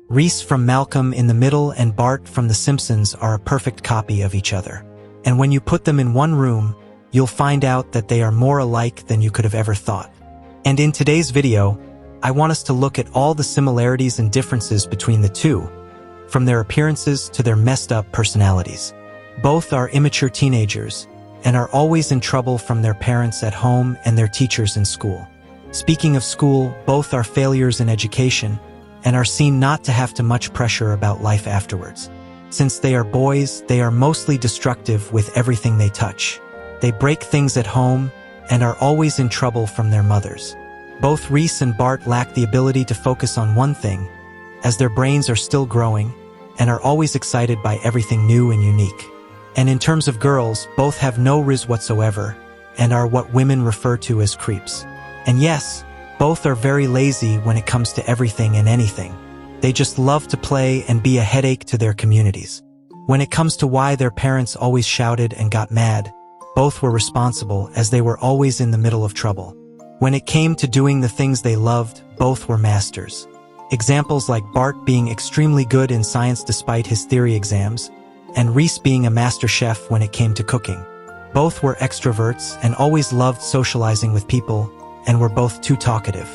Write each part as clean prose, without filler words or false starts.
Reese from Malcolm in the Middle and Bart from The Simpsons are a perfect copy of each other. And when you put them in one room, you'll find out that they are more alike than you could have ever thought. And in today's video, I want us to look at all the similarities and differences between the two, from their appearances to their messed up personalities. Both are immature teenagers and are always in trouble from their parents at home and their teachers in school. Speaking of school, both are failures in education and are seen not to have too much pressure about life afterwards. Since they are boys, they are mostly destructive with everything they touch. They break things at home and are always in trouble from their mothers. Both Reese and Bart lack the ability to focus on one thing, as their brains are still growing and are always excited by everything new and unique. And in terms of girls, both have no REESE whatsoever and are what women refer to as creeps. And yes, both are very lazy when it comes to everything and anything. They just love to play and be a headache to their communities. When it comes to why their parents always shouted and got mad, both were responsible as they were always in the middle of trouble. When it came to doing the things they loved, both were masters. Examples like Bart being extremely good in science despite his theory exams, and Reese being a master chef when it came to cooking. Both were extroverts and always loved socializing with people, and were both too talkative.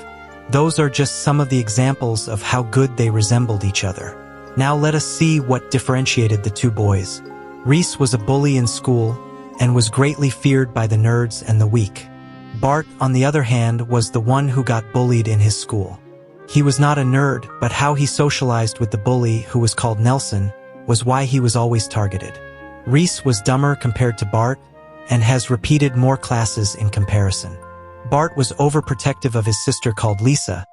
Those are just some of the examples of how good they resembled each other. Now let us see what differentiated the two boys. Reese was a bully in school and was greatly feared by the nerds and the weak. Bart, on the other hand, was the one who got bullied in his school. He was not a nerd, but how he socialized with the bully, who was called Nelson, was why he was always targeted. Reese was dumber compared to Bart and has repeated more classes in comparison. Bart was overprotective of his sister called Lisa,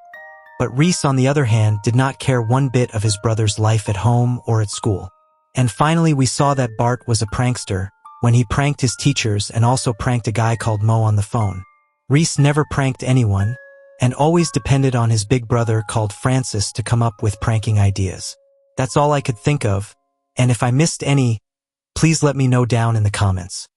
but Reese, on the other hand, did not care one bit of his brother's life at home or at school. And finally, we saw that Bart was a prankster when he pranked his teachers and also pranked a guy called Mo on the phone. Reese never pranked anyone and always depended on his big brother called Francis to come up with pranking ideas. That's all I could think of, and if I missed any, please let me know down in the comments.